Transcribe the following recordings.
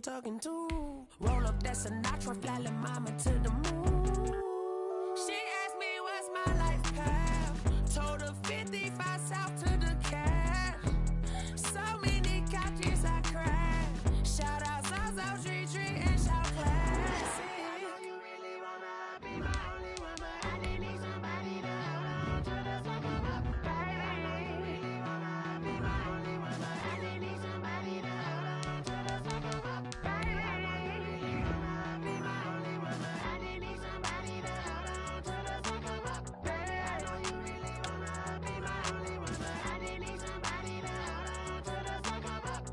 talking to? Roll up that Sinatra, fly la mama to the moon. She asked me what's my life path. Told her 55 south to the cab. So many couches I cried. Shout out Zazo, Tree Tree, and shout classic. I know you really wanna be my only one, but I didn't need somebody to hold on to the second up, baby. I know you really wanna be my only one, but I didn't need somebody to hold on to the second up, baby. I know you really wanna be my only one, but I didn't need somebody to hold on to the second up, baby. I know you really wanna be my only one, but I didn't need somebody to hold on to the second up.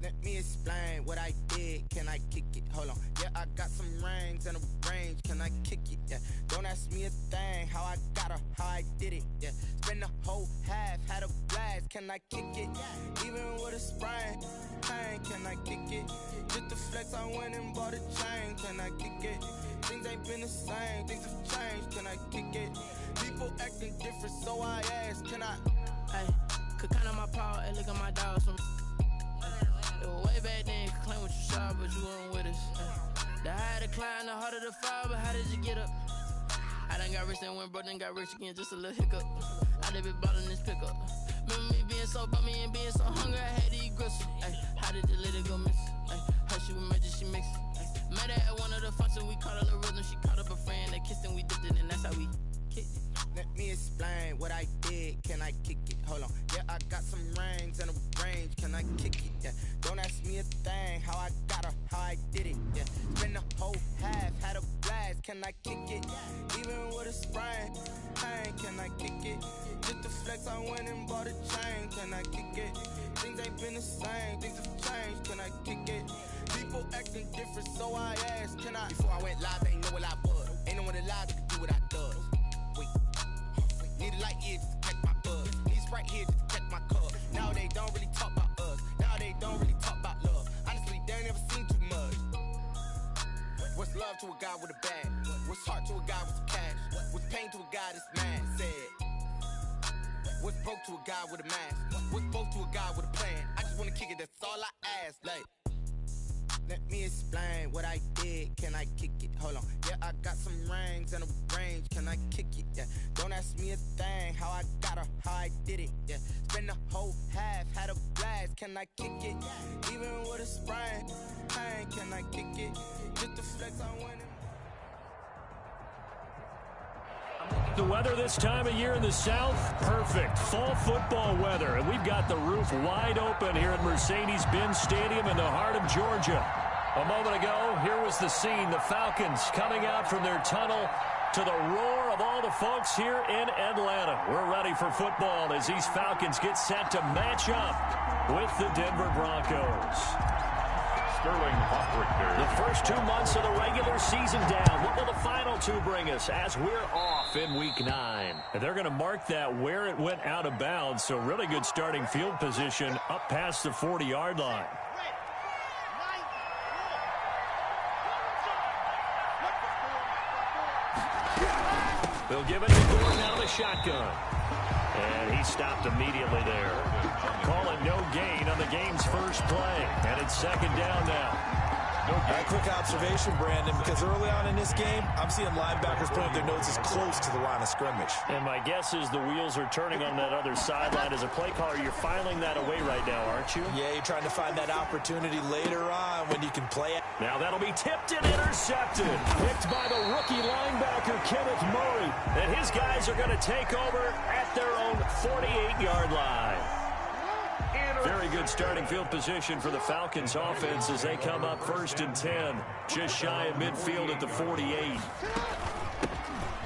Let me explain what I did. Can I kick it? Hold on. Yeah, I got some rings and a range. Can I kick it? Yeah. Don't ask me a thing. How I got her, how I did it. Yeah. Spend the whole half, had a blast. Can I kick it? Even with a sprain, pain. Can I kick it? Just the flex, I went and bought a chain. Can I kick it? Things ain't been the same. Things have changed. Can I kick it? People acting different, so I ask. Can I? Hey, could count on my paw and look at my dogs from. It was way back then, could claim what you saw, but you weren't with us. The higher the climb, the harder the fall, but how did you get up? I done got rich and went broke, then got rich again, just a little hiccup. I done been ballin' this pickup. Remember me being so bummy and being so hungry, I had to eat gristle. Ay, how did you let it go miss? Ay, how she was magic, she mixed. Met her at one of the functions, we caught her the rhythm, she caught up a friend. I kick it? Hold on. Yeah, I got some rings and a range. Can I kick it? Yeah. Don't ask me a thing. How I got her, how I did it. Yeah. Spend the whole half, had a blast. Can I kick it? Even with a sprain, pain. Can I kick it? Just the flex, I went and bought a chain. Can I kick it? Things ain't been the same. Things have changed. Can I kick it? People acting different, so I asked, can I? Before I went live, they ain't know what I was. Ain't no one alive that could do what I does. Wait. Need a light here just to catch my buzz. Need Sprite here just to catch my cup. Now they don't really talk about us. Now they don't really talk about love. Honestly, they ain't never seen too much. What's love to a guy with a bag? What's heart to a guy with some cash? What's pain to a guy that's mad? Said. What's broke to a guy with a mask? What's broke to a guy with a plan? I just wanna kick it, that's all I ask. Like, let me explain what I did. Can I kick it? Hold on. Yeah, I got some rings and a range. Can I kick it? Yeah. Don't ask me a thing. How I got her, how I did it. Yeah. Spend the whole half, had a blast. Can I kick it? Even with a sprain, pain. Can I kick it? Just the flex, I'm winning. The weather this time of year in the South, perfect. Fall football weather. And we've got the roof wide open here at Mercedes-Benz Stadium in the heart of Georgia. A moment ago, here was the scene. The Falcons coming out from their tunnel to the roar of all the folks here in Atlanta. We're ready for football as these Falcons get set to match up with the Denver Broncos. The first 2 months of the regular season down. What will the final two bring us as we're off in Week 9? And they're going to mark that where it went out of bounds, so really good starting field position up past the 40-yard line. They'll give it to Gordon out of the shotgun. And he stopped immediately there. Call it no gain on the game's first play. And it's second down now. A quick observation, Brandon, because early on in this game, I'm seeing linebackers putting their noses close to the line of scrimmage. And my guess is the wheels are turning on that other sideline. As a play caller, you're filing that away right now, aren't you? Yeah, you're trying to find that opportunity later on when you can play it. Now that'll be tipped and intercepted. Picked by the rookie linebacker, Kenneth Murray. And his guys are going to take over at their own 48-yard line. Very good starting field position for the Falcons offense as they come up 1st and 10. Just shy of midfield at the 48.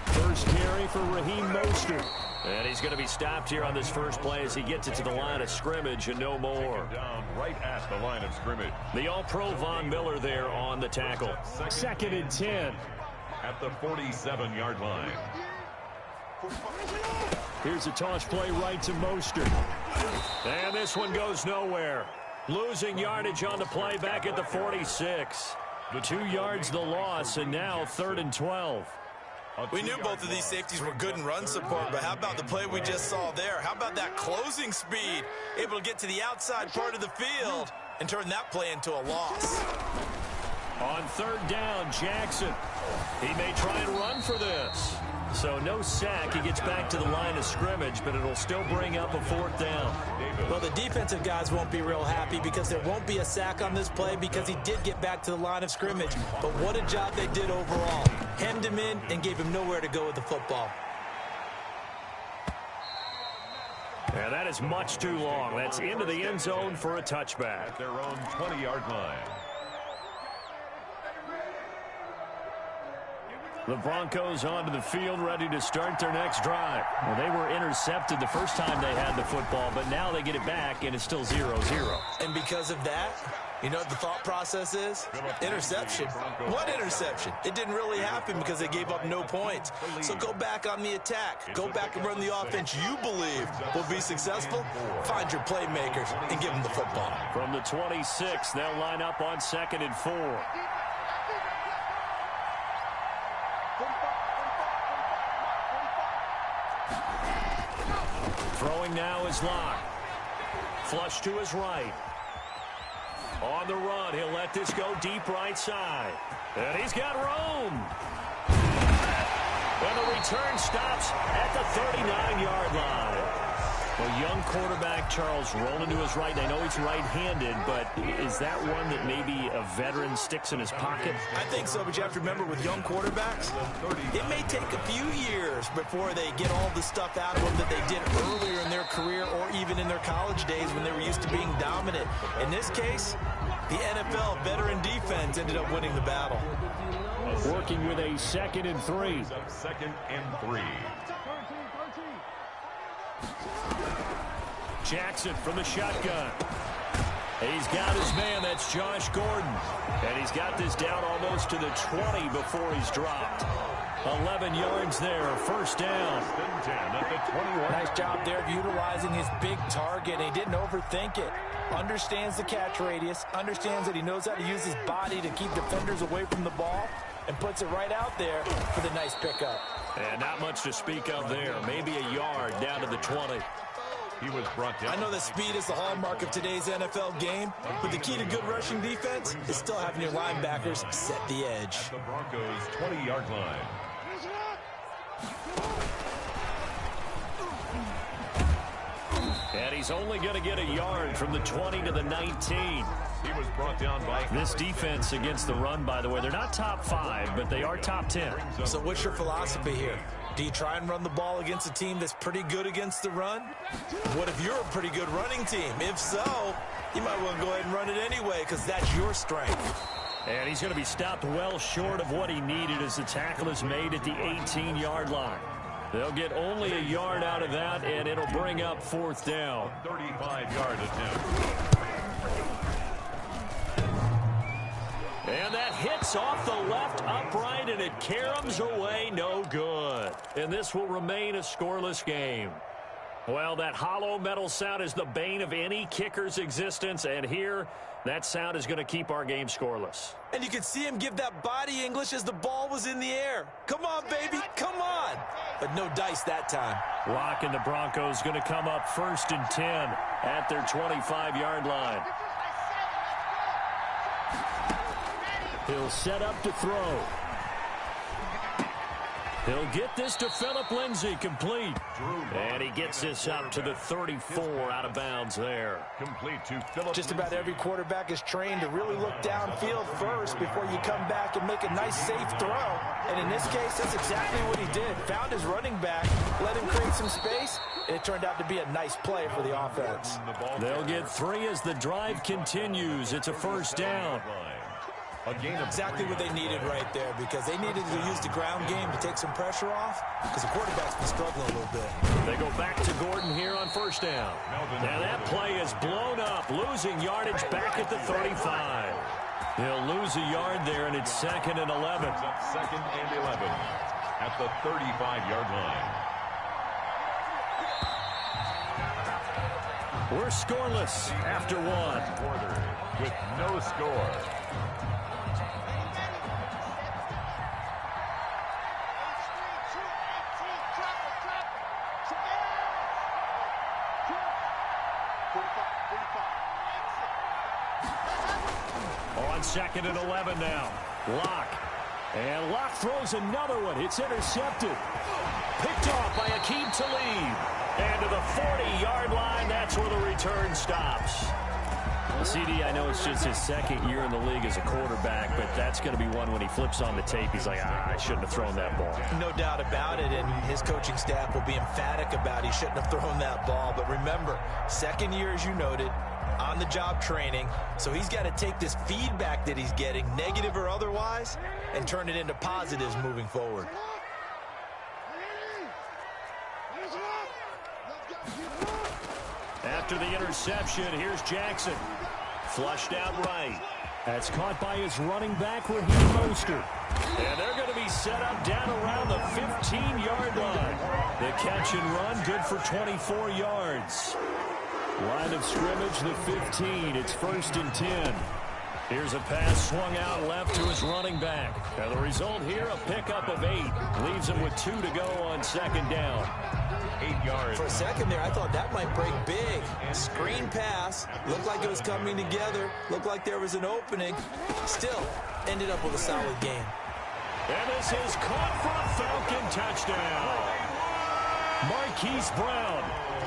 First carry for Raheem Mostert. And he's going to be stopped here on this first play as he gets it to the line of scrimmage and no more. Down right at the line of scrimmage. The All-Pro Von Miller there on the tackle. 2nd and 10. At the 47-yard line. Here's a toss play right to Mostert. And this one goes nowhere. Losing yardage on the play back at the 46. 2 yards the loss, and now 3rd and 12. We knew both of these safeties were good in run support, but how about the play we just saw there? How about that closing speed? Able to get to the outside part of the field and turn that play into a loss. On 3rd down, Jackson. He may try and run for this. So no sack. He gets back to the line of scrimmage, but it'll still bring up a 4th down. Well, the defensive guys won't be real happy because there won't be a sack on this play because he did get back to the line of scrimmage. But what a job they did overall. Hemmed him in and gave him nowhere to go with the football. And that is much too long. That's into the end zone for a touchback. At their own 20-yard line. The Broncos onto the field, ready to start their next drive. Well, they were intercepted the first time they had the football, but now they get it back, and it's still 0-0. And because of that, you know what the thought process is? Interception. What interception? It didn't really happen because they gave up no points. So go back on the attack. Go back and run the offense you believe will be successful. Find your playmakers and give them the football. From the 26, they'll line up on 2nd and 4. Throwing now is Locke. Flush to his right. On the run, he'll let this go deep right side. And he's got room. And the return stops at the 39-yard line. Well, young quarterback Charles rolling to his right. I know he's right-handed, but is that one that maybe a veteran sticks in his pocket? I think so, but you have to remember with young quarterbacks, it may take a few years before they get all the stuff out of them that they did earlier in their career or even in their college days when they were used to being dominant. In this case, the NFL veteran defense ended up winning the battle. Working with a 2nd and 3. 2nd and 3. Jackson from the shotgun. He's got his man. That's Josh Gordon. And he's got this down almost to the 20 before he's dropped. 11 yards there. First down. Nice job there of utilizing his big target. He didn't overthink it. Understands the catch radius. Understands that he knows how to use his body to keep defenders away from the ball. And puts it right out there for the nice pickup. And not much to speak of there. Maybe a yard down to the 20. He was brought down. I know that speed is the hallmark of today's NFL game, but the key to good rushing defense is still having your linebackers set the edge. At the Broncos' 20-yard line. And he's only going to get a yard from the 20 to the 19. He was brought down by... This defense against the run, by the way, they're not top 5, but they are top 10. So what's your philosophy here? Do you try and run the ball against a team that's pretty good against the run? What if you're a pretty good running team? If so, you might want to go ahead and run it anyway because that's your strength. And he's going to be stopped well short of what he needed as the tackle is made at the 18-yard line. They'll get only a yard out of that, and it'll bring up 4th down. 35-yard attempt. And that hits off the left upright, and it caroms away, no good. And this will remain a scoreless game. Well, that hollow metal sound is the bane of any kicker's existence, and here, that sound is going to keep our game scoreless. And you could see him give that body English as the ball was in the air. Come on, baby, come on. But no dice that time. Locke and the Broncos going to come up 1st and 10 at their 25-yard line. He'll set up to throw. He'll get this to Phillip Lindsay, complete. And he gets this up to the 34 out of bounds there. Complete to Phillip. Just about every quarterback is trained to really look downfield first before you come back and make a nice, safe throw. And in this case, that's exactly what he did. Found his running back, let him create some space, and it turned out to be a nice play for the offense. They'll get 3 as the drive continues. It's a first down. Exactly what they needed right there because they needed to use the ground game to take some pressure off because the quarterback's been struggling a little bit. They go back to Gordon here on first down. Now that play is blown up, losing yardage back at the 35. He'll lose a yard there, and it's 2nd and 11. 2nd and 11 at the 35-yard line. We're scoreless after 1. With no score. On 2nd and 11 now. Locke. And Locke throws another one. It's intercepted. Picked off by Akeem Talib. And to the 40-yard line, that's where the return stops. Well, CD, I know it's just his 2nd year in the league as a quarterback, but that's going to be one when he flips on the tape. He's like, I shouldn't have thrown that ball. No doubt about it, and his coaching staff will be emphatic about he shouldn't have thrown that ball. But remember, 2nd year, as you noted, on-the-job training, so he's got to take this feedback that he's getting, negative or otherwise, and turn it into positives moving forward. After the interception, here's Jackson. Flushed out right. That's caught by his running back, Raheem Mostert. And they're going to be set up down around the 15-yard line. The catch and run, good for 24 yards. Line of scrimmage, the 15. It's 1st and 10. Here's a pass swung out left to his running back. And the result here, a pickup of 8. Leaves him with 2 to go on 2nd down. 8 yards. For a second there, I thought that might break big. Screen pass. Looked like it was coming together. Looked like there was an opening. Still, ended up with a solid game. And this is caught for a Falcon touchdown. Marquise Brown,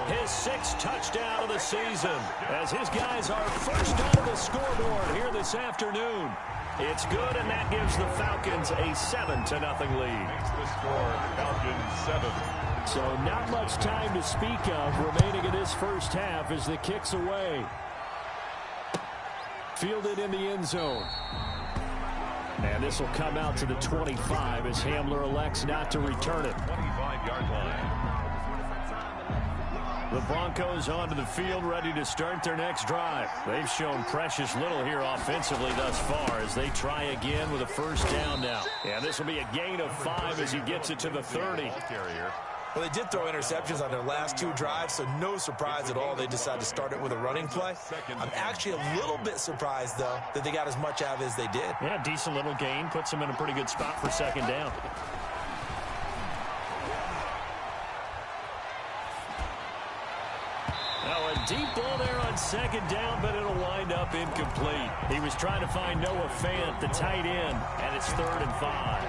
his 6th touchdown of the season, as his guys are first on the scoreboard here this afternoon. It's good, and that gives the Falcons a 7-0 lead. Makes the score Falcons 7. So not much time to speak of remaining in this first half as the kick's away. Fielded in the end zone. And this will come out to the 25 as Hamler elects not to return it. 25-yard line. The Broncos onto the field, ready to start their next drive. They've shown precious little here offensively thus far as they try again with a first down now. And this will be a gain of 5 as he gets it to the 30. Well, they did throw interceptions on their last 2 drives, so no surprise at all they decided to start it with a running play. I'm actually a little bit surprised, though, that they got as much out of it as they did. Yeah, decent little gain. Puts them in a pretty good spot for second down. Now a deep ball there on second down, but it'll wind up incomplete. He was trying to find Noah Fant, the tight end, and it's 3rd and 5.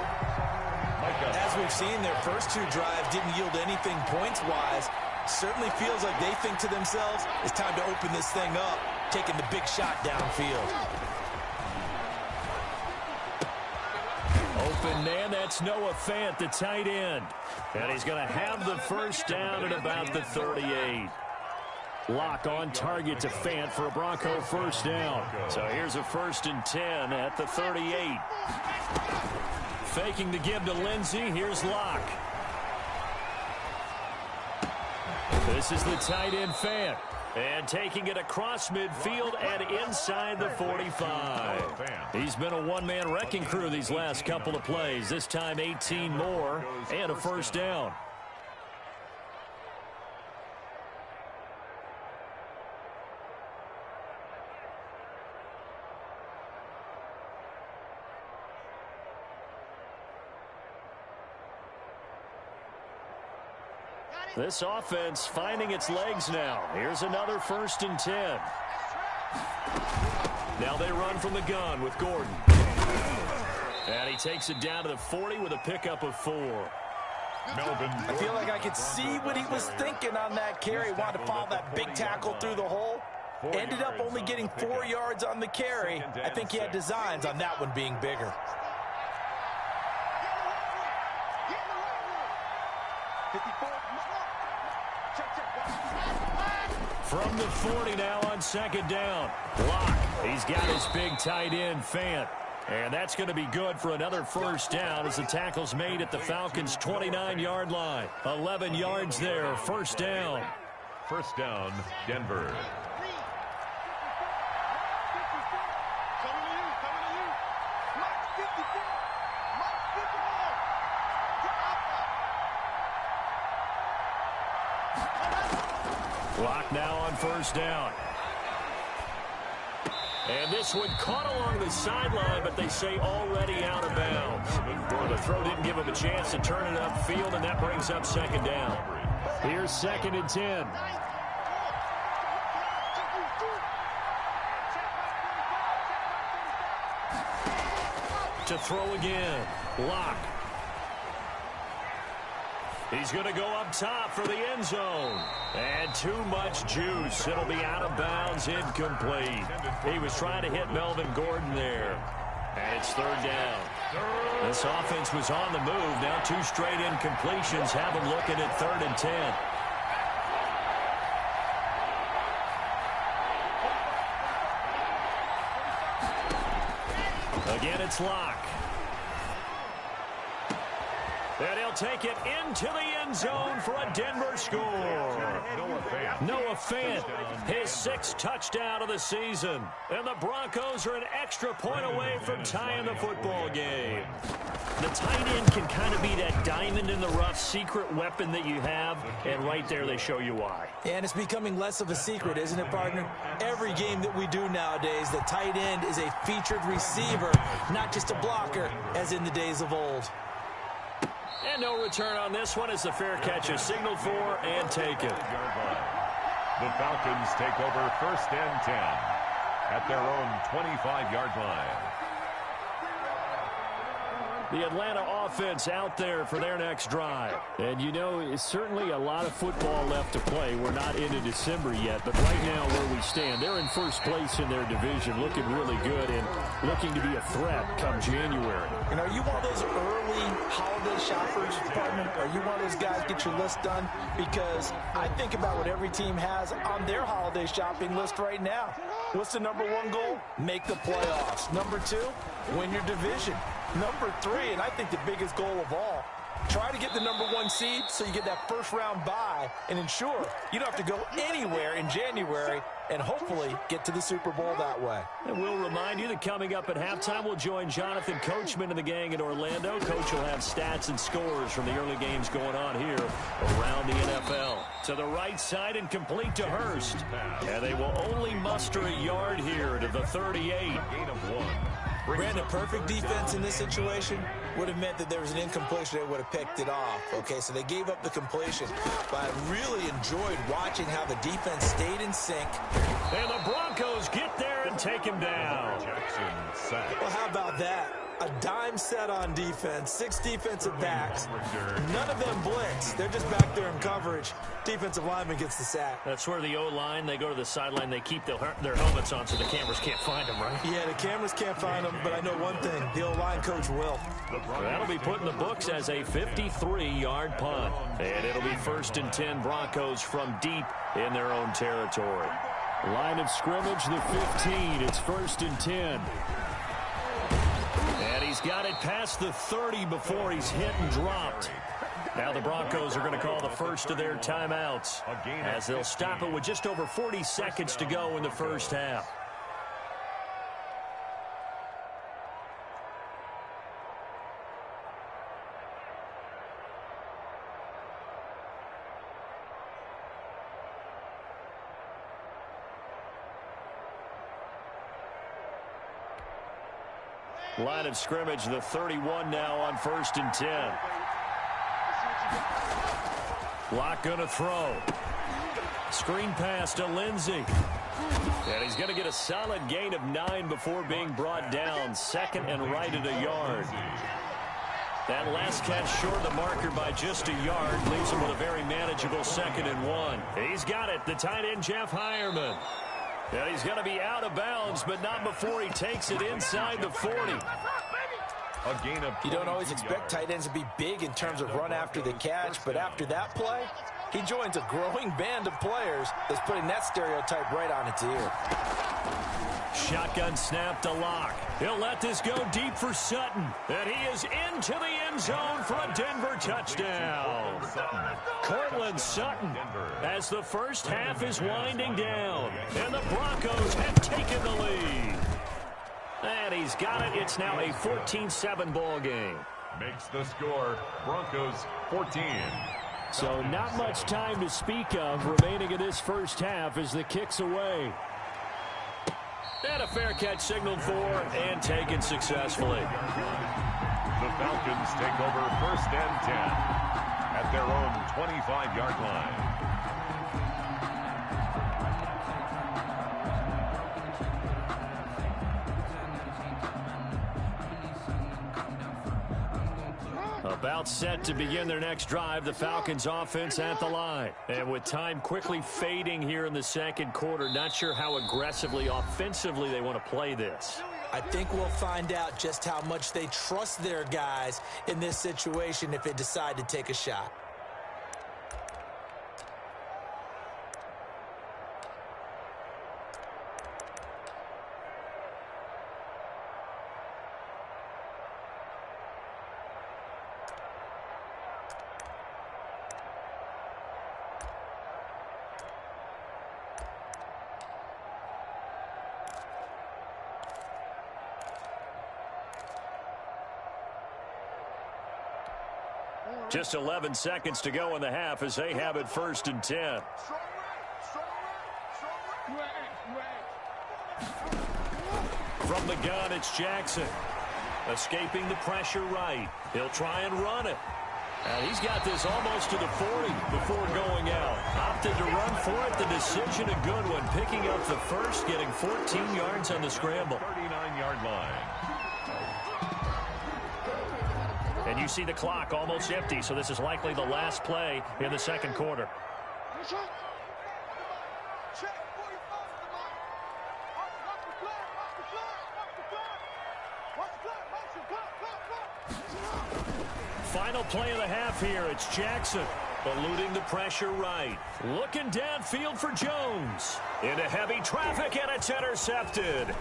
As we've seen, their first 2 drives didn't yield anything points-wise. Certainly feels like they think to themselves, it's time to open this thing up, taking the big shot downfield. Open man, that's Noah Fant, the tight end. And he's going to have the first down at about the 38. Lock on target to Fant for a Bronco first down. So here's a 1st and 10 at the 38. Faking the give to Lindsey. Here's Locke. This is the tight end Fant. And taking it across midfield and inside the 45. He's been a one-man wrecking crew these last couple of plays. This time 18 more and a first down. This offense finding its legs now. Here's another 1st and 10. Now they run from the gun with Gordon. And he takes it down to the 40 with a pickup of 4. Melvin. I feel like I could see what he was thinking on that carry. Wanted to follow that big tackle through the hole. Ended up only getting 4 yards on the carry. I think he had designs on that one being bigger. From the 40 now on second down. Block. He's got his big tight end, Fant. And that's going to be good for another first down as the tackle's made at the Falcons' 29-yard line. 11 yards there, first down. First down, Denver. Block now on first down. And this one caught along the sideline, but they say already out of bounds. Well, the throw didn't give him a chance to turn it upfield, and that brings up second down. Here's 2nd and 10. To throw again. Lock. He's going to go up top for the end zone. And too much juice. It'll be out of bounds, incomplete. He was trying to hit Melvin Gordon there. And it's 3rd down. This offense was on the move. Now 2 straight incompletions have them looking at 3rd and 10. Again, it's Locke. And he'll take it into the end zone for a Denver score. Noah Fant, his 6th touchdown of the season. And the Broncos are an extra point away from tying the football game. The tight end can kind of be that diamond in the rough secret weapon that you have, and right there they show you why. And it's becoming less of a secret, isn't it, partner? Every game that we do nowadays, the tight end is a featured receiver, not just a blocker, as in the days of old. And no return on this one as the fair catch is signaled for and taken. The Falcons take over 1st and 10 at their own 25-yard line. The Atlanta offense out there for their next drive. And, you know, it's certainly a lot of football left to play. We're not into December yet, but right now where we stand, they're in first place in their division, looking really good and looking to be a threat come January. And are you one of those early holiday shoppers, partner? Are you one of those guys get your list done? Because I think about what every team has on their holiday shopping list right now. What's the number one goal? Make the playoffs. Number two, win your division. Number three, and I think the biggest goal of all, try to get the number one seed so you get that first round bye and ensure you don't have to go anywhere in January and hopefully get to the Super Bowl that way. And we'll remind you that coming up at halftime, we'll join Jonathan Coachman and the gang in Orlando. Coach will have stats and scores from the early games going on here around the NFL. To the right side and complete to Hurst. And they will only muster a yard here to the 38. Gain of 1. Brandon, perfect defense in this situation would have meant that there was an incompletion. They would have picked it off. Okay, so they gave up the completion. But I really enjoyed watching how the defense stayed in sync. And the Broncos get there and take him down. Jackson sack. Well, how about that? A dime set on defense, 6 defensive backs. None of them blitz. They're just back there in coverage. Defensive lineman gets the sack. That's where the O-line, they go to the sideline, they keep their helmets on so the cameras can't find them, right? Yeah, the cameras can't find them, but I know one thing. The O-line coach will. That'll be put in the books as a 53-yard punt. And it'll be 1st and 10 Broncos from deep in their own territory. Line of scrimmage, the 15. It's 1st and 10. And he's got it past the 30 before he's hit and dropped. Now the Broncos are going to call the first of their timeouts as they'll stop it with just over 40 seconds to go in the first half. Line of scrimmage, the 31 now on 1st and 10. Locke going to throw. Screen pass to Lindsey. And he's going to get a solid gain of 9 before being brought down. 2nd and right at a yard. That last catch short of the marker by just a yard leaves him with a very manageable 2nd and 1. He's got it, the tight end Jeff Heuerman. Yeah, he's going to be out of bounds, but not before he takes it inside the 40. A gain of You don't always expect tight ends to be big in terms of run after the catch, but after that play, he joins a growing band of players that's putting that stereotype right on its ear. Shotgun snap to Locke. He'll let this go deep for Sutton. And he is into the end zone for a Denver touchdown. Cortland Sutton as the first half is winding down. And the Broncos have taken the lead. And he's got it. It's now a 14-7 ball game. makes the score. Broncos 14. So not much time to speak of remaining in this first half as the kick's away. And a fair catch signaled for and taken successfully. The Falcons take over 1st and 10 at their own 25-yard line. About set to begin their next drive, the Falcons offense at the line. And with time quickly fading here in the second quarter, not sure how aggressively, offensively they want to play this. I think we'll find out just how much they trust their guys in this situation if they decide to take a shot. Just 11 seconds to go in the half as they have it 1st and 10. From the gun, it's Jackson. Escaping the pressure right. He'll try and run it. And he's got this almost to the 40 before going out. Opted to run for it. The decision a good one. Picking up the first, getting 14 yards on the scramble. 39-yard line. And you see the clock almost empty, so this is likely the last play in the second quarter. Final play of the half here. It's Jackson eluding the pressure right. Looking downfield for Jones. Into heavy traffic, and it's intercepted.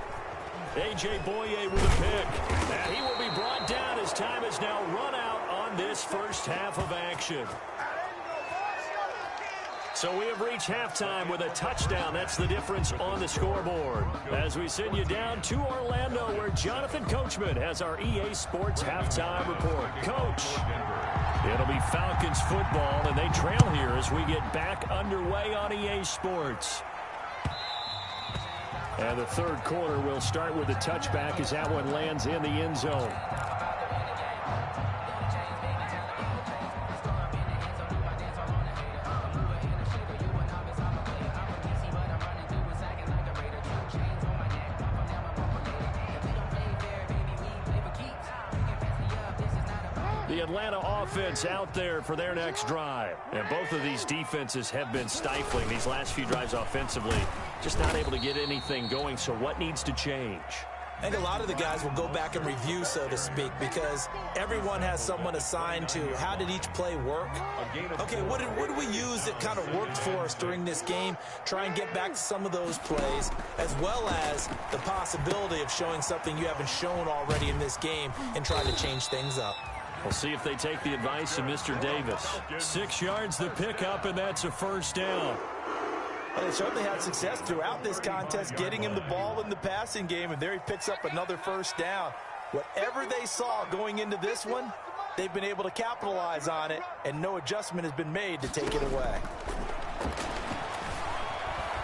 A.J. Boye with a pick. And he will be brought down as time has now run out on this first half of action. So we have reached halftime with a touchdown. That's the difference on the scoreboard. As we send you down to Orlando, where Jonathan Coachman has our EA Sports halftime report. Coach, it'll be Falcons football, and they trail here as we get back underway on EA Sports. And the third quarter will start with a touchback as that one lands in the end zone. The Atlanta offense out there for their next drive. And both of these defenses have been stifling these last few drives offensively. Just not able to get anything going, so what needs to change? I think a lot of the guys will go back and review, so to speak, because everyone has someone assigned to how did each play work. Okay, what did we use that kind of worked for us during this game? Try and get back to some of those plays, as well as the possibility of showing something you haven't shown already in this game and try to change things up. We'll see if they take the advice of Mr. Davis. 6 yards the pickup, and that's a first down. Well, they certainly had success throughout this contest, getting him the ball in the passing game, and there he picks up another first down. Whatever they saw going into this one, they've been able to capitalize on it, and no adjustment has been made to take it away.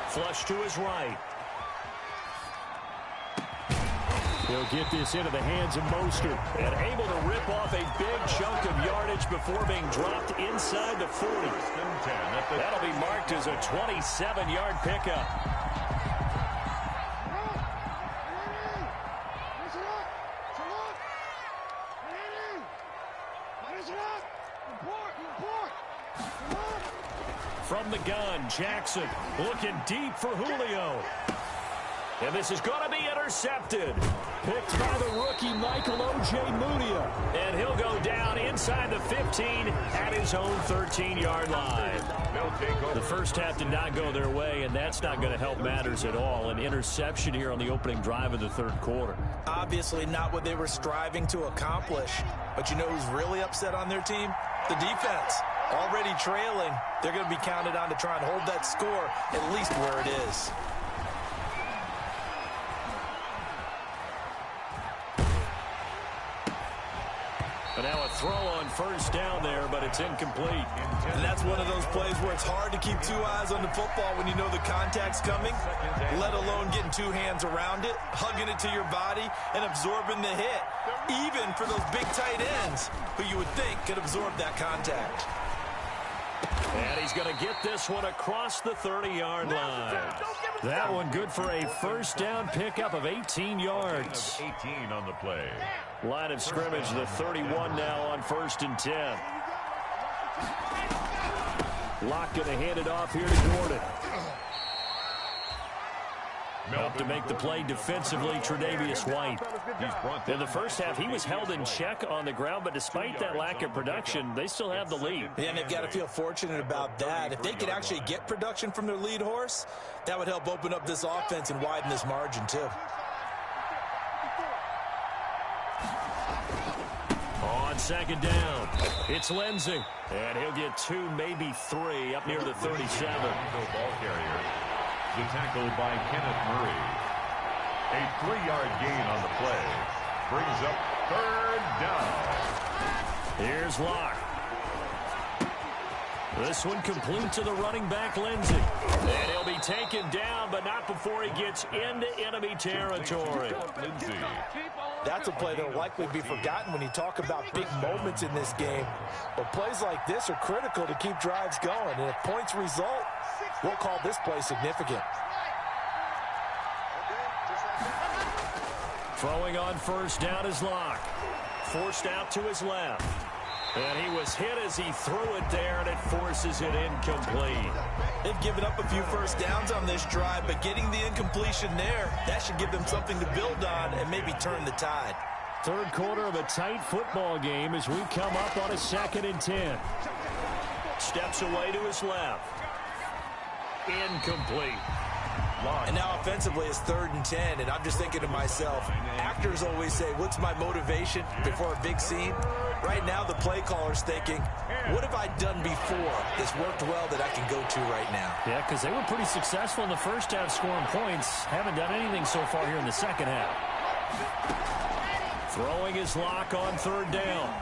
Flush to his right. He'll get this into the hands of Mostert, and able to rip off a big chunk of yardage before being dropped inside the 40. That'll be marked as a 27-yard pickup. From the gun, Jackson looking deep for Julio. And this is going to be intercepted. Picked by the rookie Michael Ojemudia. And he'll go down inside the 15 at his own 13-yard line. The first half did not go their way, and that's not going to help matters at all. An interception here on the opening drive of the third quarter. Obviously not what they were striving to accomplish. But you know who's really upset on their team? The defense. Already trailing. They're going to be counted on to try and hold that score at least where it is. But now a throw on first down there, but it's incomplete. And that's one of those plays where it's hard to keep two eyes on the football when you know the contact's coming, let alone getting two hands around it, hugging it to your body, and absorbing the hit, even for those big tight ends who you would think could absorb that contact. And he's going to get this one across the 30-yard line. That one good for a first down pickup of 18 yards. 18 on the play. Line of scrimmage, the 31 now on 1st and 10. Locke going to hand it off here to Gordon. Up to make the play defensively, Tre'Davious White. In the first half, he was held in check on the ground, but despite that lack of production, they still have the lead. Yeah, and they've got to feel fortunate about that. If they could actually get production from their lead horse, that would help open up this offense and widen this margin, too. On second down, it's Lindsey. And he'll get 2, maybe 3 up near the 37. Ball carrier. The tackle by Kenneth Murray. A 3-yard gain on the play. Brings up 3rd down. Here's Locke. This one complete to the running back, Lindsey. And he'll be taken down, but not before he gets into enemy territory. That's a play that will likely be forgotten when you talk about big moments in this game. But plays like this are critical to keep drives going. And if points result, we'll call this play significant. Throwing on first down is Locke. forced out to his left. And he was hit as he threw it there, and it forces it incomplete. They've given up a few first downs on this drive, but getting the incompletion there, that should give them something to build on and maybe turn the tide. Third quarter of a tight football game as we come up on a 2nd and 10. Steps away to his left. Incomplete. And now offensively it's 3rd and 10, and I'm just thinking to myself, actors always say, what's my motivation before a big scene? Right now the play caller's thinking, what have I done before that's worked well that I can go to right now? Yeah, because they were pretty successful in the first half scoring points. Haven't done anything so far here in the second half. Throwing his lock on 3rd down.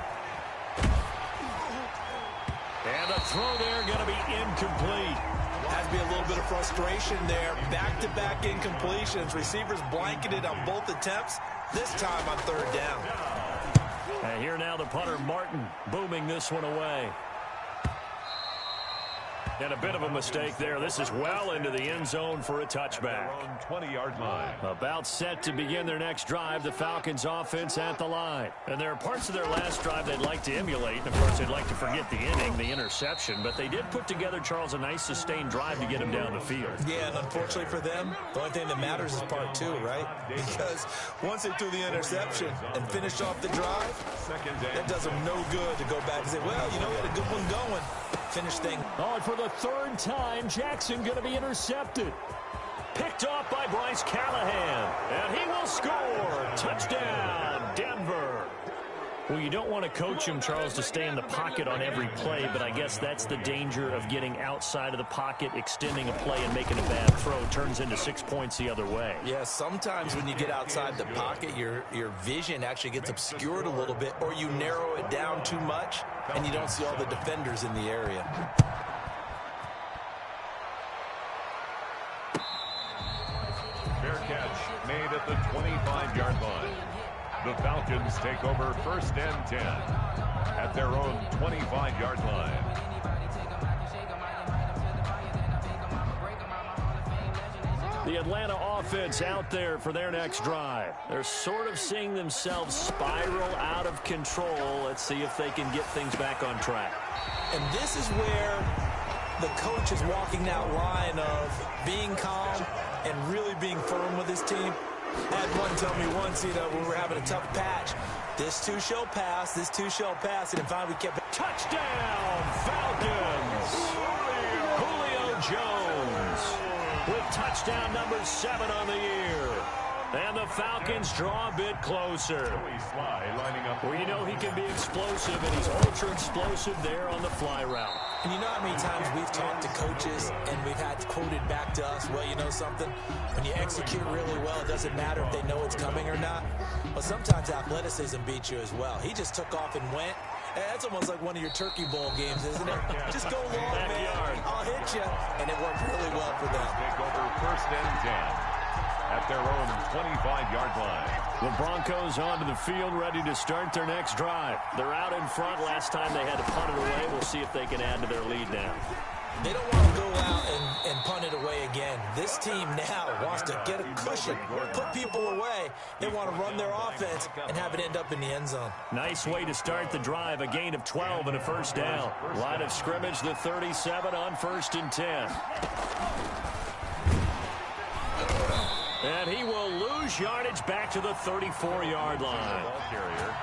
And the throw there going to be incomplete. Has to be a little bit of frustration there. Back-to-back incompletions. Receivers blanketed on both attempts. This time on 3rd down. And here now the punter, Martin, booming this one away. And a bit of a mistake there. This is well into the end zone for a touchback. 20-yard line. About set to begin their next drive, the Falcons offense at the line. And there are parts of their last drive they'd like to emulate. And, of course, they'd like to forget the inning, the interception. But they did put together, Charles, a nice sustained drive to get them down the field. Yeah, and unfortunately for them, the only thing that matters is part 2, right? Because once they threw the interception and finished off the drive, that does them no good to go back and say, well, you know, we had a good one going. Finish thing. Oh, and for the 3rd time, Jackson going to be intercepted. Picked off by Bryce Callahan. And he will score. Touchdown, Denver. Well, you don't want to coach him, Charles, to stay in the pocket on every play, but I guess that's the danger of getting outside of the pocket, extending a play, and making a bad throw. Turns into 6 points the other way. Yeah, sometimes when you get outside the pocket, your vision actually gets obscured a little bit, or you narrow it down too much, and you don't see all the defenders in the area. Fair catch made at the 25-yard line. The Falcons take over 1st and 10 at their own 25-yard line. The Atlanta offense out there for their next drive. They're sort of seeing themselves spiral out of control. Let's see if they can get things back on track. And this is where the coach is walking that line of being calm and really being firm with his team. I had one tell me once, you know, when we were having a tough patch, this too shall pass, this too shall pass, and finally we kept it. Touchdown, Falcons! Julio Jones with touchdown number 7 on the year. And the Falcons draw a bit closer. Well, you know he can be explosive, and he's ultra-explosive there on the fly route. And you know how many times we've talked to coaches and we've had quoted back to us, well, you know something? When you execute really well, it doesn't matter if they know it's coming or not. But sometimes athleticism beats you as well. He just took off and went. That's almost like one of your Turkey Bowl games, isn't it? Just go long, man. I'll hit you. And it worked really well for them. Take over 1st and 10 at their own 25-yard line. The Broncos onto the field, ready to start their next drive. They're out in front. Last time they had to punt it away. We'll see if they can add to their lead now. They don't want to go out and punt it away again. This team now wants to get a cushion, put people away. They want to run their offense and have it end up in the end zone. Nice way to start the drive. A gain of 12 and a 1st down. Line of scrimmage, the 37 on 1st and 10. And he will lose yardage back to the 34-yard line.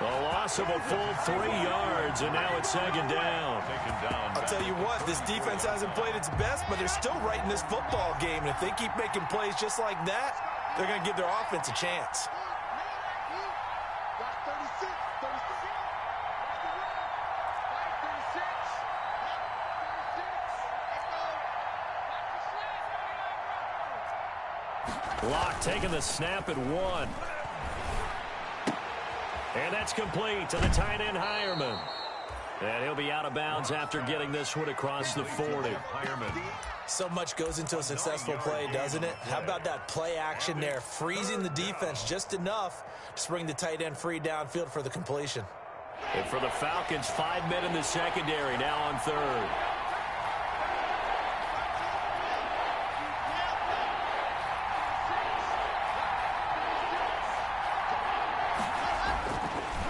A loss of a full 3 yards, and now it's 2nd down. I'll tell you what, this defense hasn't played its best, but they're still right in this football game. And if they keep making plays just like that, they're going to give their offense a chance. Locke taking the snap at 1. And that's complete to the tight end, Hireman. And he'll be out of bounds after getting this one across the 40. So much goes into a successful play, doesn't it? How about that play action there, freezing the defense just enough to bring the tight end free downfield for the completion. And for the Falcons, 5 men in the secondary, now on 3rd.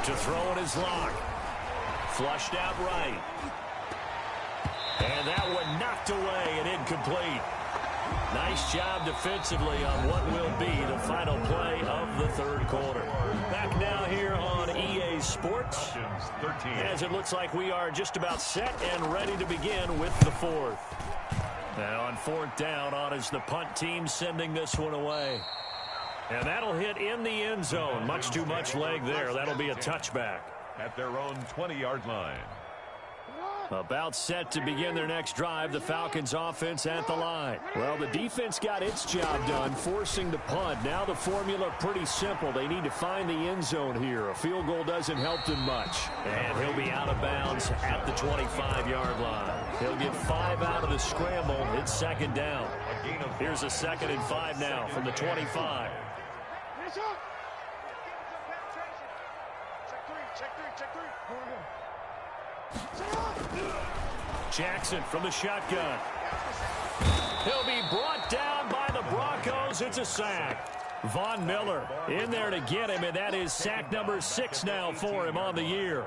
To Throwing his lock. Flushed out right. And that one knocked away and incomplete. Nice job defensively on what will be the final play of the third quarter. Back now here on EA Sports, as it looks like we are just about set and ready to begin with the fourth. Now on fourth down, on is the punt team sending this one away. And that'll hit in the end zone. Much too much leg there. That'll be a touchback. At their own 20-yard line. About set to begin their next drive, the Falcons offense at the line. Well, the defense got its job done, forcing the punt. Now the formula pretty simple. They need to find the end zone here. A field goal doesn't help them much. And he'll be out of bounds at the 25-yard line. He'll get 5 out of the scramble. It's second down. Here's a 2nd and 5 now from the 25. Jackson from the shotgun. He'll be brought down by the Broncos. It's a sack. Von Miller in there to get him, and that is sack number 6 now for him on the year.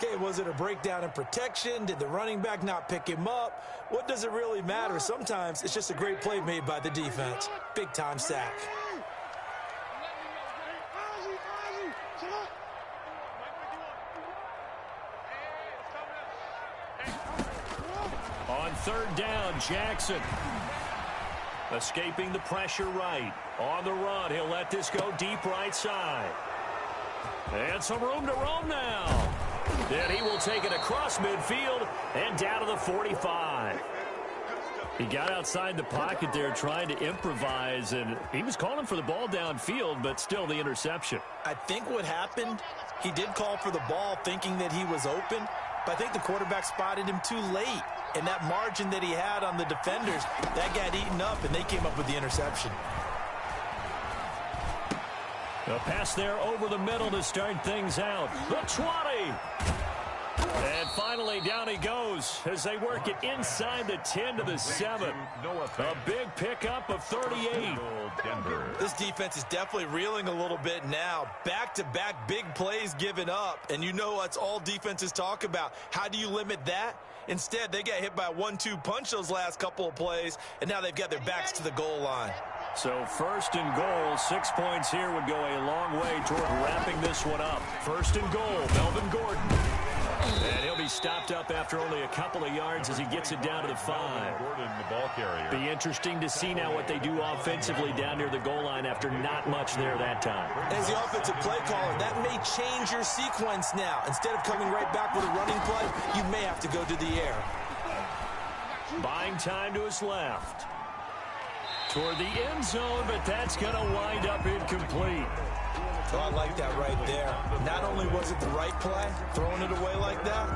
Okay, was it a breakdown in protection? Did the running back not pick him up? What does it really matter? Sometimes it's just a great play made by the defense. Big-time sack. On third down, Jackson escaping the pressure right. On the run, he'll let this go deep right side. And some room to roam now. Then he will take it across midfield and down to the 45. He got outside the pocket there trying to improvise, and he was calling for the ball downfield, but still the interception. I think what happened, he did call for the ball thinking that he was open, but I think the quarterback spotted him too late. And that margin that he had on the defenders, that got eaten up, and they came up with the interception. A pass there over the middle to start things out. The 20. And finally, down he goes as they work it inside the 10 to the 7. A big pickup of 38. This defense is definitely reeling a little bit now. Back-to-back big plays given up. And you know that's all defenses talk about. How do you limit that? Instead, they got hit by a 1-2 punch those last couple of plays, and now they've got their backs to the goal line. So first and goal, 6 points here would go a long way toward wrapping this one up. First and goal, Melvin Gordon. And he'll be stopped up after only a couple of yards as he gets it down to the 5. Gordon, the ball carrier. Be interesting to see now what they do offensively down near the goal line after not much there that time. As the offensive play caller, that may change your sequence now. Instead of coming right back with a running play, you may have to go to the air. Buying time to his left. Toward the end zone, but that's going to wind up incomplete. Oh, I like that right there. Not only was it the right play, throwing it away like that,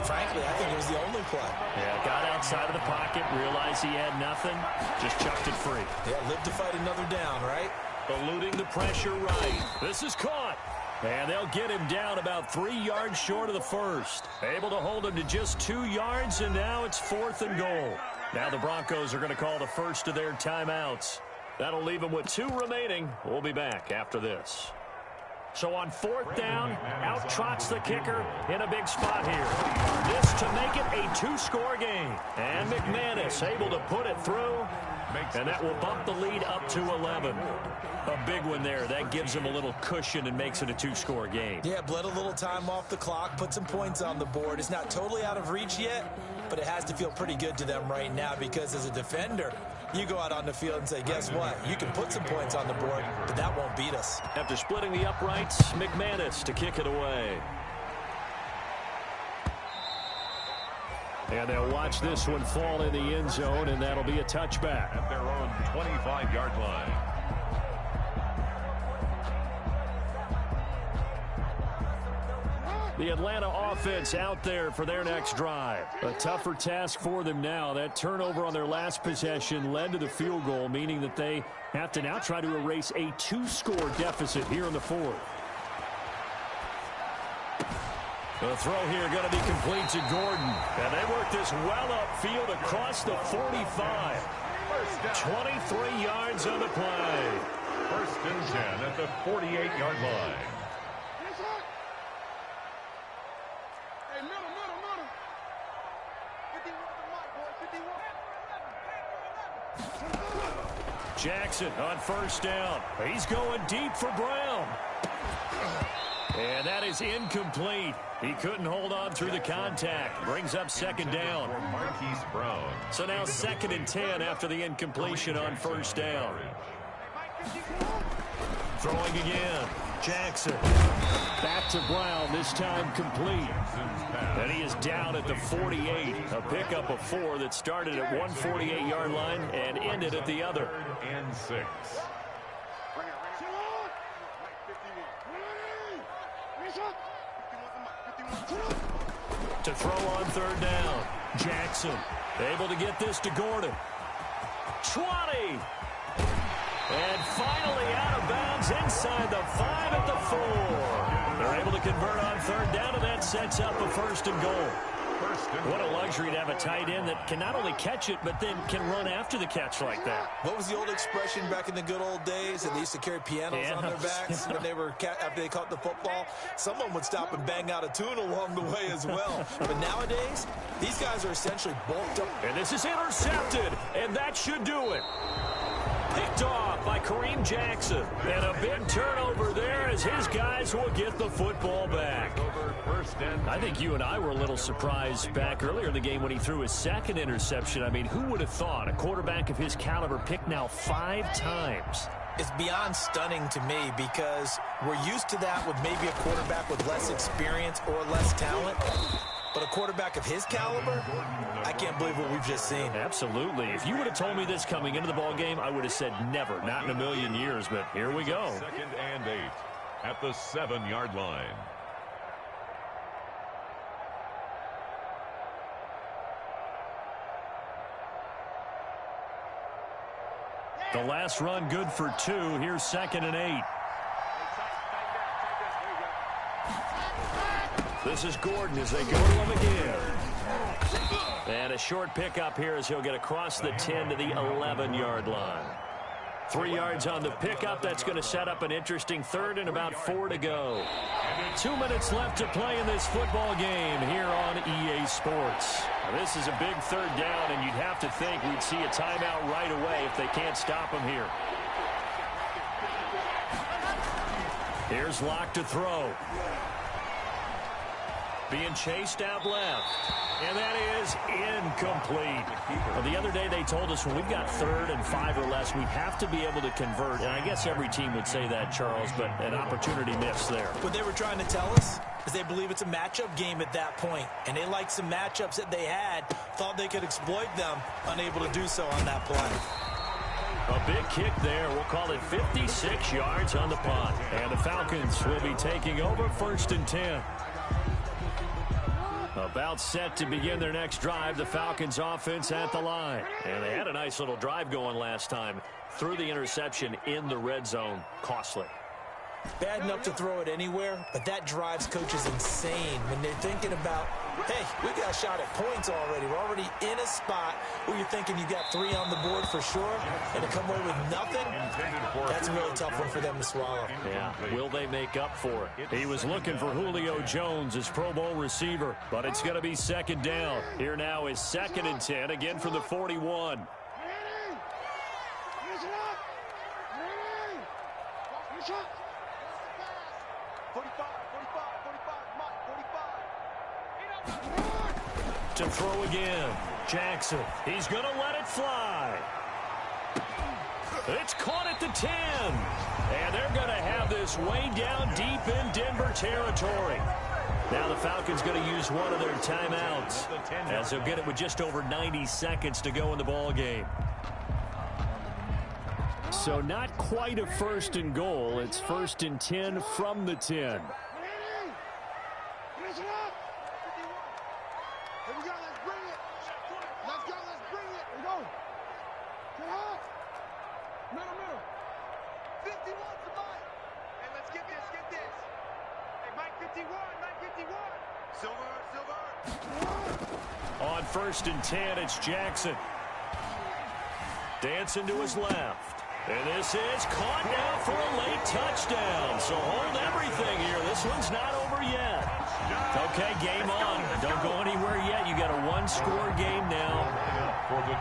frankly, I think it was the only play. Yeah, got outside of the pocket, realized he had nothing, just chucked it free. Yeah, live to fight another down, right? Eluding the pressure right. This is caught. And they'll get him down about 3 yards short of the first. Able to hold him to just 2 yards, and now it's 4th and goal. Now the Broncos are going to call the first of their timeouts. That'll leave them with 2 remaining. We'll be back after this. So on 4th down, out trots the kicker in a big spot here. This to make it a 2-score game. And McManus able to put it through. And that will bump the lead up to 11. A big one there. That gives them a little cushion and makes it a 2-score game. Yeah, bled a little time off the clock, put some points on the board. It's not totally out of reach yet, but it has to feel pretty good to them right now because as a defender, you go out on the field and say, guess what? You can put some points on the board, but that won't beat us. After splitting the uprights, McManus to kick it away. And they'll watch this one fall in the end zone, and that'll be a touchback. At their own 25-yard line. The Atlanta offense out there for their next drive. A tougher task for them now. That turnover on their last possession led to the field goal, meaning that they have to now try to erase a 2-score deficit here in the 4th. The throw here going to be complete to Gordon. And they work this well upfield across the 45. 23 yards on the play. 1st and 10 at the 48-yard line. Jackson on first down. He's going deep for Brown. And that is incomplete. He couldn't hold on through the contact. Brings up second down. So now 2nd and 10 after the incompletion on first down. Throwing again. Jackson. Back to Brown, this time complete. And he is down at the 48. A pickup of 4 that started at 148-yard line and ended at the other. 3rd and 6. To throw on 3rd down. Jackson able to get this to Gordon. 20. And finally out of bounds inside the 5 at the 4. They're able to convert on 3rd down, and that sets up a 1st and goal. What a luxury to have a tight end that can not only catch it, but then can run after the catch like that. What was the old expression back in the good old days? And they used to carry pianos on their backs when they were after they caught the football. Someone would stop and bang out a tune along the way as well. But nowadays, these guys are essentially bulked up. And this is intercepted, and that should do it. Picked off by Kareem Jackson. And a big turnover there as his guys will get the football back. I think you and I were a little surprised back earlier in the game when he threw his 2nd interception. I mean, who would have thought a quarterback of his caliber picked now 5 times? It's beyond stunning to me because we're used to that with maybe a quarterback with less experience or less talent. But a quarterback of his caliber, I can't believe what we've just seen. Absolutely. If you would have told me this coming into the ball game, I would have said never, not in a million years. But here we go. 2nd and 8 at the 7-yard line. The last run good for 2. Here's 2nd and 8. This is Gordon as they go to him again. And a short pickup here as he'll get across the 10 to the 11-yard line. 3 yards on the pickup. That's going to set up an interesting 3rd and about 4 to go. 2 minutes left to play in this football game here on EA Sports. Now, this is a big 3rd down, and you'd have to think we'd see a timeout right away if they can't stop him here. Here's Locke to throw. Being chased out left. And that is incomplete. Well, the other day they told us when we've got 3rd and 5 or less, we have to be able to convert. And I guess every team would say that, Charles, but an opportunity missed there. What they were trying to tell us is they believe it's a matchup game at that point. And they liked some matchups that they had, thought they could exploit them, unable to do so on that play. A big kick there. We'll call it 56 yards on the punt. And the Falcons will be taking over 1st and 10. About set to begin their next drive, the Falcons offense at the line. And they had a nice little drive going last time. Threw the interception in the red zone. Costly. Bad enough to throw it anywhere, but that drives coaches insane when they're thinking about, hey, we got a shot at points already. We're already in a spot where you're thinking you got 3 on the board for sure, and to come away with nothing, that's a really tough one for them to swallow. Yeah, will they make up for it? He was looking for Julio Jones, his Pro Bowl receiver, but it's going to be 2nd down. Here now is 2nd and 10, again from the 41. To throw again. Jackson. He's going to let it fly. It's caught at the 10. And they're going to have this way down deep in Denver territory. Now the Falcons going to use one of their timeouts as they'll get it with just over 90 seconds to go in the ball game. So not quite a 1st and goal. It's 1st and 10 from the 10. On 1st and 10, it's Jackson. Dancing to his left. And this is caught now for a late touchdown. So hold everything here. This one's not over yet. Okay, game on. Don't go anywhere yet. You got a one-score game now.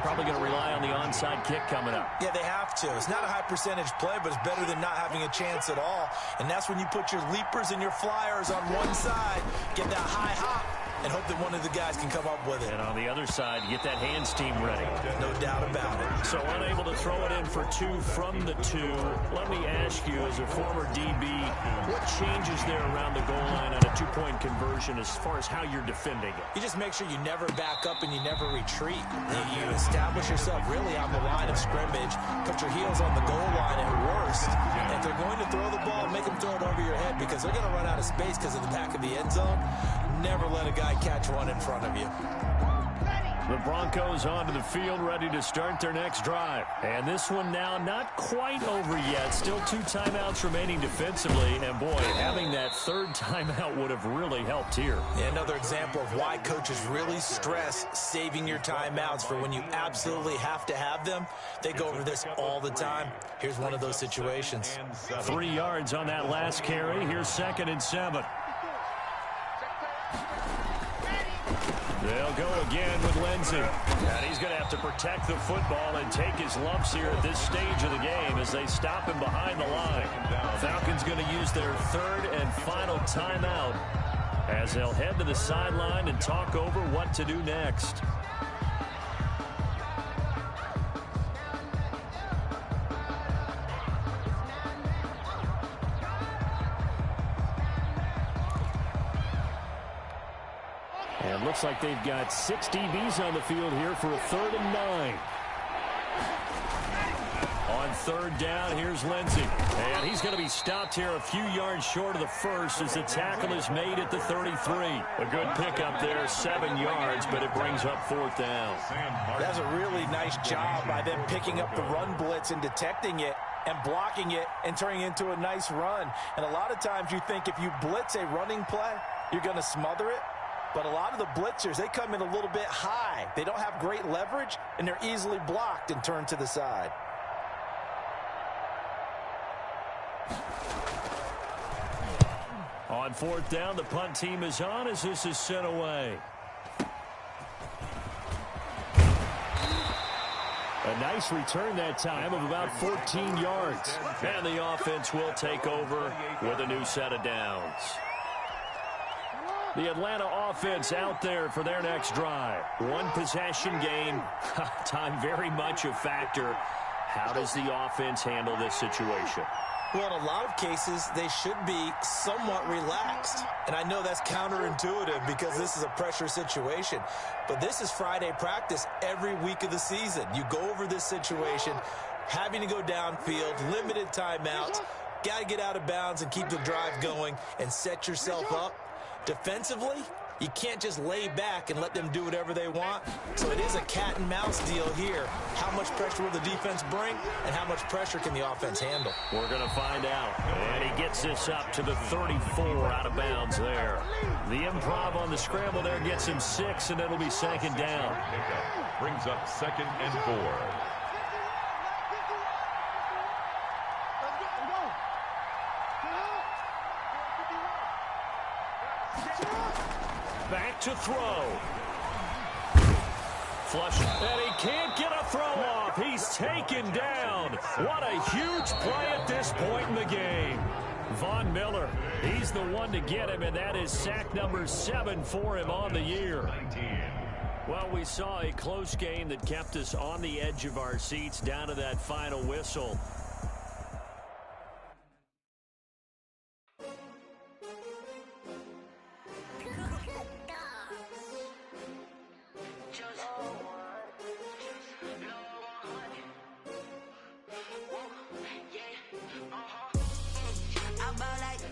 Probably going to rely on the onside kick coming up. Yeah, they have to. It's not a high-percentage play, but it's better than not having a chance at all. And that's when you put your leapers and your flyers on one side, get that high hop, and hope that one of the guys can come up with it. And on the other side, get that hands team ready. No doubt about it. So unable to throw it in for two from the two. Let me ask you, as a former DB, what changes there around the goal line on a two-point conversion as far as how you're defending it? You just make sure you never back up and you never retreat. You establish yourself really on the line of scrimmage, put your heels on the goal line at worst. And if they're going to throw the ball, make them throw it over your head because they're going to run out of space because of the back of the end zone. Never let a guy catch one in front of you. The Broncos onto the field, ready to start their next drive. And this one now not quite over yet. Still 2 timeouts remaining defensively. And, boy, having that third timeout would have really helped here. Yeah, another example of why coaches really stress saving your timeouts for when you absolutely have to have them. They go over this all the time. Here's one of those situations. 3 yards on that last carry. Here's 2nd and 7. They'll go again with Lindsey. And he's going to have to protect the football and take his lumps here at this stage of the game as they stop him behind the line. Falcons going to use their 3rd and final timeout as they'll head to the sideline and talk over what to do next. And looks like they've got 6 DBs on the field here for a 3rd and 9. On 3rd down, here's Lindsey. And he's going to be stopped here a few yards short of the first as the tackle is made at the 33. A good pickup there, 7 yards, but it brings up 4th down. That's a really nice job by them picking up the run blitz and detecting it and blocking it and turning it into a nice run. And a lot of times you think if you blitz a running play, you're going to smother it. But a lot of the blitzers, they come in a little bit high. They don't have great leverage, and they're easily blocked and turned to the side. On 4th down, the punt team is on as this is sent away. A nice return that time of about 14 yards. And the offense will take over with a new set of downs. The Atlanta offense out there for their next drive. 1 possession game. Time very much a factor. How does the offense handle this situation? Well, in a lot of cases, they should be somewhat relaxed. And I know that's counterintuitive because this is a pressure situation. But this is Friday practice every week of the season. You go over this situation, having to go downfield, limited timeouts, got to get out of bounds and keep the drive going and set yourself up. Defensively, you can't just lay back and let them do whatever they want. So it is a cat and mouse deal here. How much pressure will the defense bring, and how much pressure can the offense handle? We're going to find out. And he gets this up to the 34 out of bounds there. The improv on the scramble there gets him 6, and it'll be 2nd down. Brings up 2nd and 4. Back to throw. Flush, and he can't get a throw off. He's taken down. What a huge play at this point in the game. Von Miller, he's the one to get him, and that is sack number 7 for him on the year. Well, we saw a close game that kept us on the edge of our seats down to that final whistle.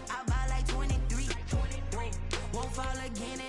I ball like 23. Won't fall again.